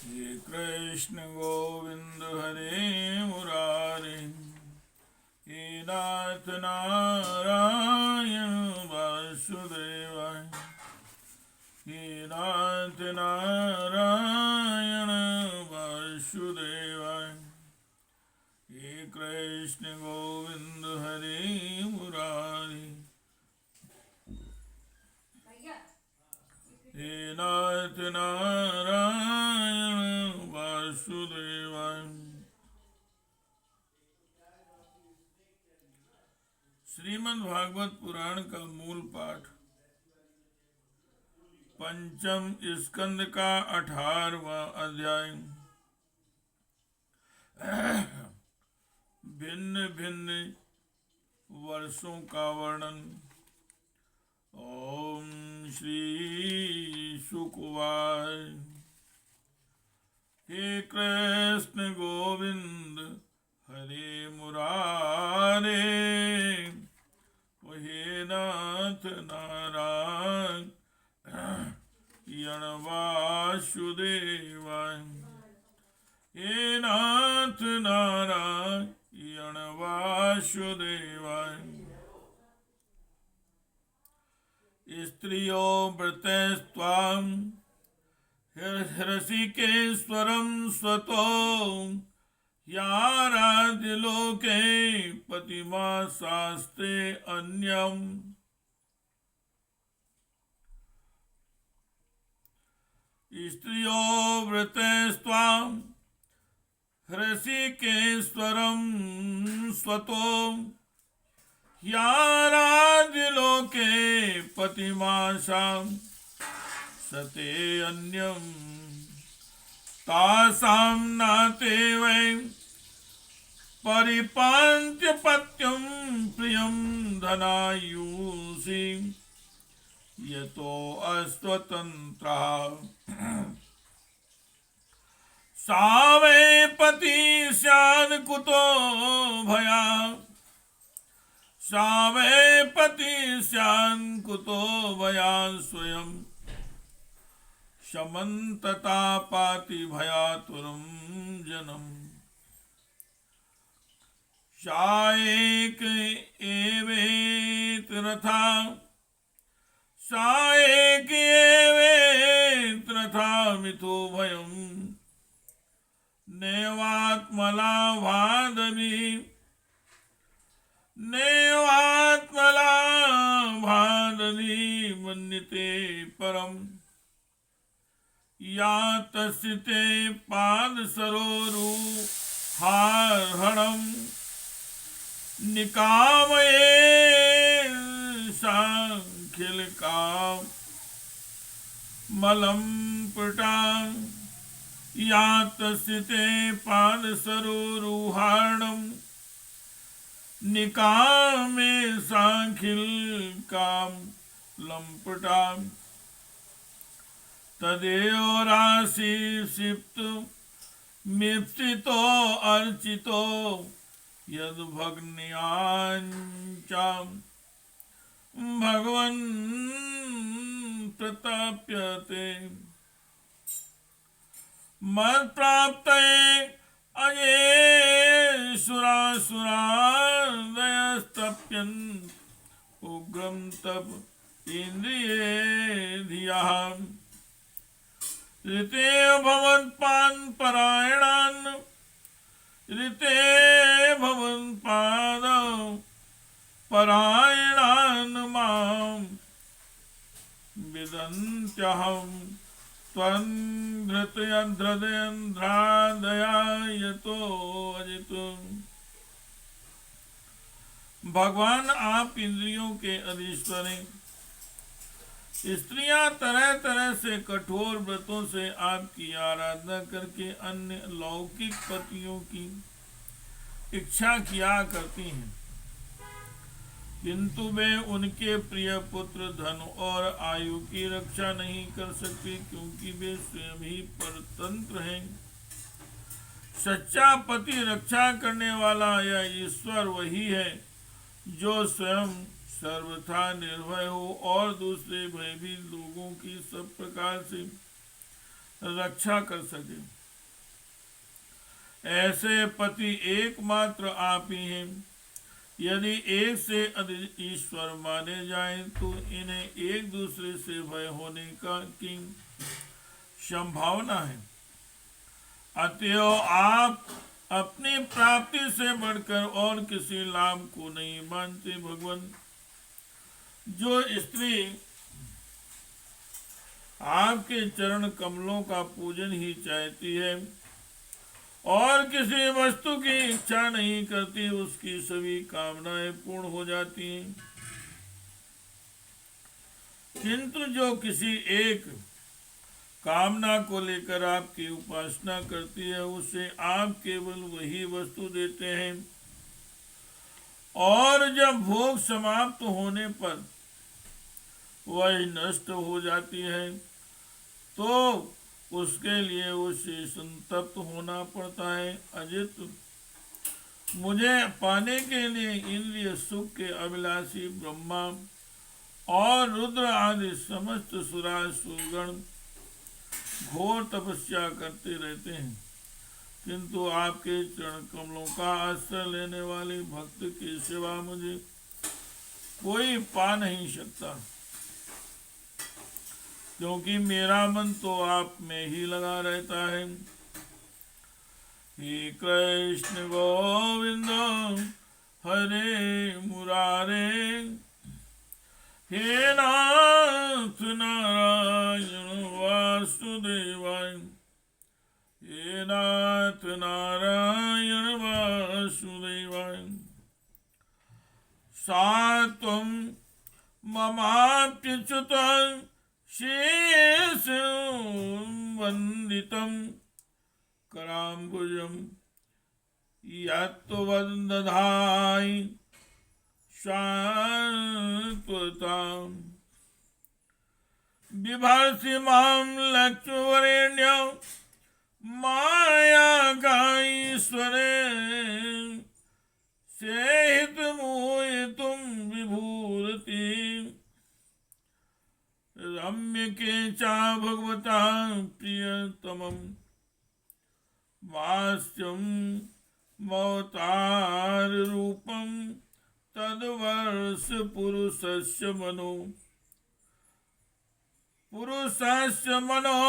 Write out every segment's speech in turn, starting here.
हे कृष्ण गोविंद हरे मुरारे, हे नाथ नारायण वासुदेवाय, हे नाथ नारायण वासुदेवाय, हे कृष्ण गोविंद हरे मुरारे, हे नाथ नारायण वासुदेवाय। श्रीमद् भागवत पुराण का मूल पाठ पंचम स्कंद का 18वां अध्याय। भिन्न भिन्न वर्षों का वर्णन। ओम श्री शुकवाय। हे कृष्ण गोविंद हरे मुरारे, हे नाथ नारायण वासुदेवाय, हे नाथ नारायण वासुदेवाय। स्त्रियो व्रतस्त्वां हृषिकेश्वरं स्वतो, याराधिलोके पतिमा शास्त्रे अन्यम्। स्त्रियो व्रतस्त्वां हृषिकेश्वरं स्वतो, याराधिलोके पतिमाशां सते अन्यम्। तासां नाते वै परिपान्त्यपत्यं प्रियं धनायुषि, यतो अस्वतन्त्रः सा वै पति स्यात् कुतो भया, सा वै पति स्यात् कुतो भया स्वयं। शमन्तता पाति भयातुरं जनम्। सा एक एवेत रथा, सा एक एवेत रथा मिथो भयम्। नैवात्मला भादवी, नैवात्मला भादवी मन्यते परम्। या तस्ते पादसरोरुहार्हणम्, निकामये सांखिलकामलं पुटां। या तस्ते पादसरोरुहार्हणम्, निकामे सांखिलकामलं पुटां। तदेव राशि सिप्त मिप्सितो अर्चितो, यद भग्न्याञ्चां भगवन् प्रताप्यते। मत्प्राप्तये अये सुरासुरादयस्तप्यन्, उग्रं तप इन्द्रिये धियाम्। ऋते भवन्पान् परायणान्, ऋते भवन्पाद परायणान् मां विदन्त्यहं त्वन्धृतयन्ध्रदयन्ध्रादया यतो अजितु। भगवान आप इंद्रियों के अधीश्वर हैं। स्त्रियां तरह तरह से कठोर व्रतों से आपकी आराधना करके अन्य लौकिक पतियों की इच्छा किया करती हैं, किंतु वे उनके प्रिय पुत्र, धन और आयु की रक्षा नहीं कर सकती, क्योंकि वे स्वयं ही परतंत्र हैं। सच्चा पति रक्षा करने वाला यह ईश्वर वही है जो स्वयं सर्वथा निर्भय हो और दूसरे भयभीत लोगों की सब प्रकार से रक्षा कर सके। ऐसे पति एकमात्र आप ही हैं। यदि एक से अधिक ईश्वर माने जाएं तो इन्हें एक दूसरे से भय होने की संभावना है। अतएव आप अपनी प्राप्ति से बढ़कर और किसी लाभ को नहीं मानते। भगवान, जो स्त्री आपके चरण कमलों का पूजन ही चाहती है और किसी वस्तु की इच्छा नहीं करती, उसकी सभी कामनाएं पूर्ण हो जाती हैं। किंतु जो किसी एक कामना को लेकर आपकी उपासना करती है, उसे आप केवल वही वस्तु देते हैं और जब भोग समाप्त होने पर वह नष्ट हो जाती है तो उसके लिए उसे संतप्त होना पड़ता है। अजित, मुझे पाने के लिए इंद्रिय सुख के अभिलाषी ब्रह्मा और रुद्र आदि समस्त सुरासुरगण घोर तपस्या करते रहते हैं, किंतु आपके चरण कमलों का आश्रय लेने वाले भक्त के सिवा मुझे कोई पा नहीं सकता, क्योंकि मेरा मन तो आप में ही लगा रहता है। हे कृष्ण गोविंद हरे मुरारे, हे नाथ नारायण वासुदेवाय, हे नाथ नारायण वासुदेवाय। सात्वं ममाप्यच्युतं शेषं वन्दितं कराम्बुजं यत्त्वदधायि शाश्वतां। बिभर्षि मां लक्ष्मणेन मायाकाईश्वरे, सेहितमोहितुं विभूति रम्य के चा भगवता प्रियतमं। वास्यं मवतार रूपं तद्वर्ष पुरुषस्य मनो, पुरुषस्य मनो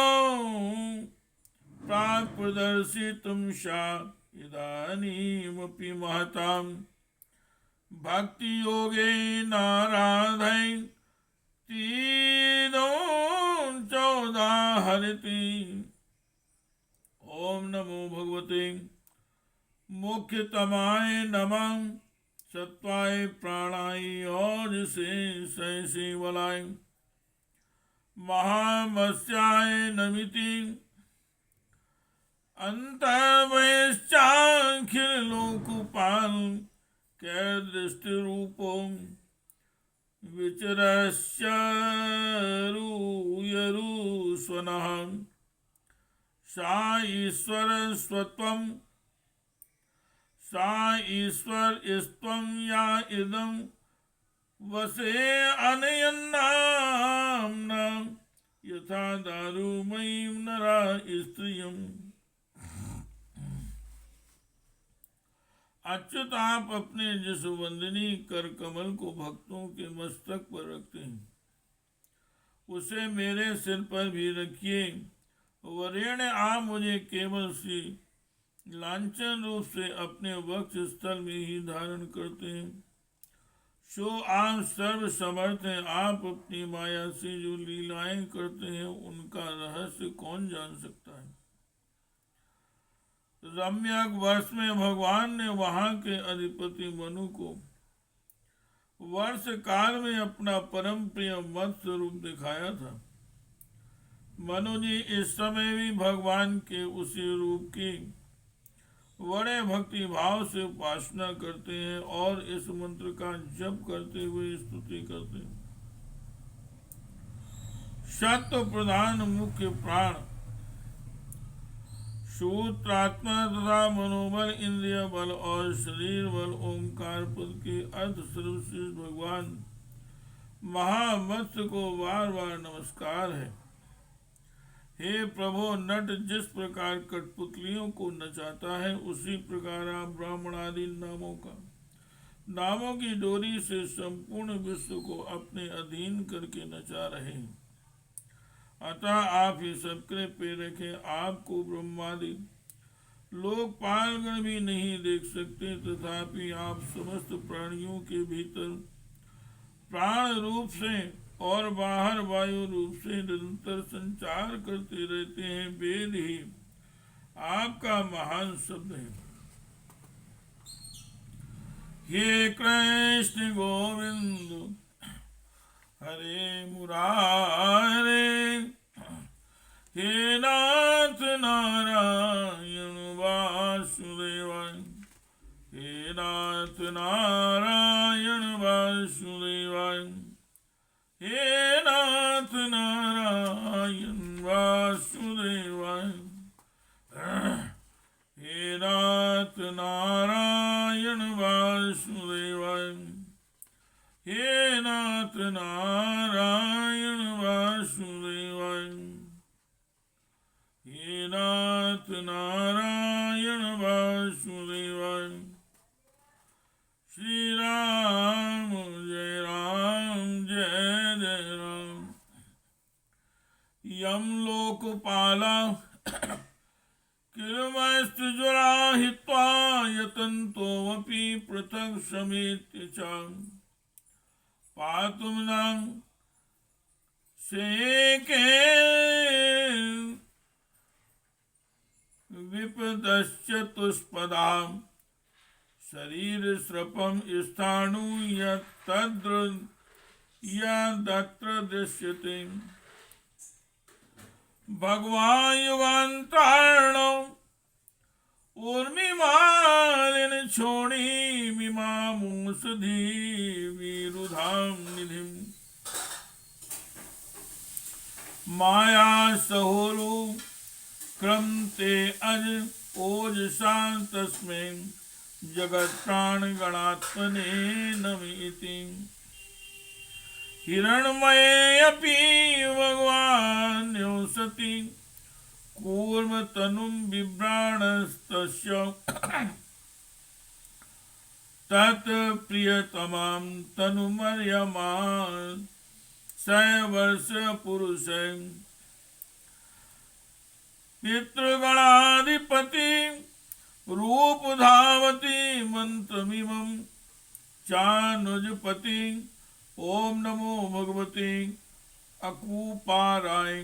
प्राक् प्रदर्शितुं सा इदानीमपि महतां भक्ति योगेन आराधयन् तीनों चौदाहरति। ओम नमो भगवते मुख्यतमाय नमः, सत्वाय प्राणाय और से वलाय, महामस्याय नमिति अंतर्वैश्चाखिल लोकपाल कै दृष्टि रूपो विचरस्यरूयरूस्वनः। सा ईश्वर स्वत्वं, सा ईश्वर स्त्वं या इदं वसे अनयन्नाम्ना यथा दारुमयीं नरा स्त्रियम्। अच्युत, आप अपने जिस वंदनी कर कमल को भक्तों के मस्तक पर रखते हैं, उसे मेरे सिर पर भी रखिए। वरेण्य, आप मुझे केवल श्री लांछन रूप से अपने वक्ष स्थल में ही धारण करते हैं। सो आप सर्व समर्थ हैं। आप अपनी माया से जो लीलाएं करते हैं, उनका रहस्य कौन जान सकता है। रम्यक वर्ष में भगवान ने वहां के अधिपति मनु को वर्ष काल में अपना परम प्रिय मत्स्य रूप दिखाया था। मनु जी इस समय भी भगवान के उसी रूप की बड़े भक्ति भाव से उपासना करते हैं और इस मंत्र का जप करते हुए स्तुति करते हैं। सत्व प्रधान मुख्य प्राण, सूत्रात्मा तथा मनोबल, इंद्रिय बल और शरीर बल ओंकार पद के अर्थ सर्वश्रेष्ठ भगवान महामत्स्य को बार बार नमस्कार है। हे प्रभो, नट जिस प्रकार कठपुतलियों को नचाता है, उसी प्रकार आप ब्राह्मण आदि नामों की डोरी से संपूर्ण विश्व को अपने अधीन करके नचा रहे हैं। अतः आप ही सबके प्रेरक हैं। आपको ब्रह्मादि लोकपालगण भी नहीं देख सकते, तथापि आप समस्त प्राणियों के भीतर प्राण रूप से और बाहर वायु रूप से निरंतर संचार करते रहते हैं। वेद ही आपका महान शब्द है। हे कृष्ण गोविंद हरे मुरारे, हे नाथ नारायण वासुदेवाय, हे नाथ नारायण वासुदेवाय, हे नाथ नारायण वासुदेवाय, हे नाथ नारायण वासुदेवाय, हे नाथ नारायण वासुदेवाय, हे नाथ नारायण वासुदेवाय। श्री राम जय राम, जय जय राम। यम लोकपाला किलमस्तु ज्वरा हित्वा यतन्तोऽपि पृथक् समेत्य च पातुं न शेके विपदश्चतुष्पदां शरीरस्रपं स्थाणु यदत्र दृश्यते। भगवान् युगान्तार्णव ऊर्मिमालिन छोड़ीमिमामुषधि विरुधां निधिम्। माया सहोरु क्रमते अज ओजसा तस्मै जगत्प्राणगणात्मने नमः। हिरण्मयेऽपि भगवान् सति कूर्मतनुं बिभ्राणस्तस्य तत्प्रियतमां तनुमर्यमान् सवर्षपुरुषै। पितृगणाधिपति रूप धावति मंत्रमिमं चानुजपति। ओम नमो भगवते अकूपाराय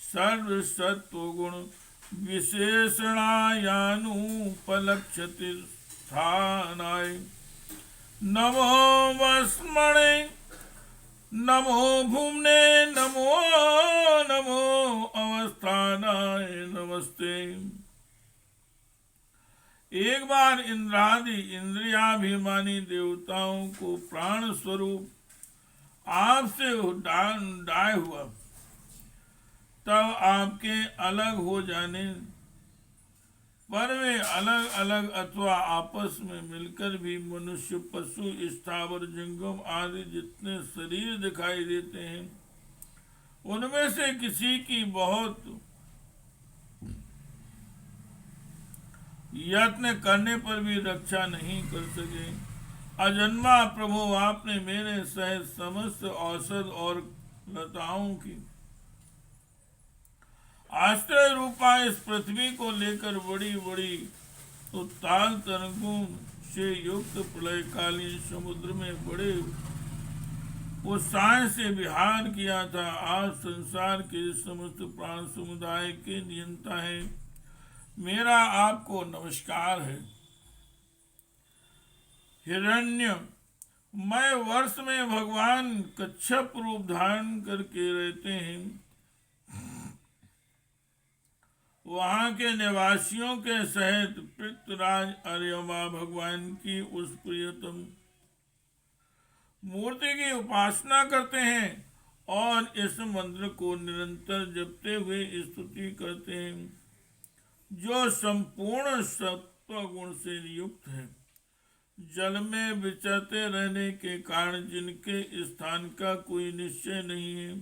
सर्वसत्वगुण विशेषणायानुपलक्ष्यति स्थानाय। नमो वस्मणे, नमो भूमने, नमो नमो अवस्थानाय नमस्ते। एक बार इंद्रादि इंद्रियाभिमानी देवताओं को प्राण स्वरूप आपसे डाय हुआ, तब आपके अलग हो जाने पर वे अलग अलग अथवा आपस में मिलकर भी मनुष्य, पशु, स्थावर, जंगम आदि जितने शरीर दिखाई देते हैं, उनमें से किसी की बहुत यत्न करने पर भी रक्षा नहीं कर सके। अजन्मा प्रभु, आपने मेरे सहित समस्त औषध और लताओं की आश्रय रूपा इस पृथ्वी को लेकर बड़ी बड़ी उत्ताल तरंगों से युक्त प्रलयकालीन समुद्र में बड़े उत्साह से विहार किया था। आप संसार के समस्त प्राण समुदाय के नियंता हैं। मेरा आपको नमस्कार है। हिरण्य मैं वर्ष में भगवान कच्छप रूप धारण करके रहते हैं। वहां के निवासियों के सहित पृथ्वीराज अर्यमा भगवान की उस प्रियतम मूर्ति की उपासना करते हैं और इस मंत्र को निरंतर जपते हुए स्तुति करते हैं, जो संपूर्ण सत्व गुण से युक्त है। जल में विचरते रहने के कारण जिनके स्थान का कोई निश्चय नहीं है,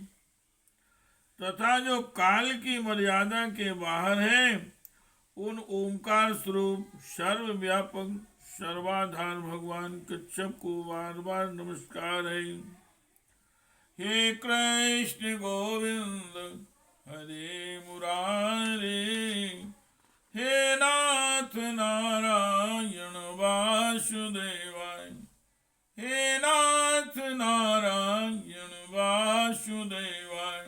तथा जो काल की मर्यादा के बाहर है, उन ओंकार स्वरूप सर्वव्यापक सर्वाधार भगवान कच्छप को बार बार नमस्कार है। हे कृष्ण गोविंद हरे मुरारे, हे नाथ नारायण वासुदेवाय, हे नाथ नारायण वासुदेवाय,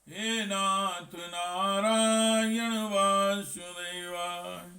हे नाथ नारायण वासुदेवाय।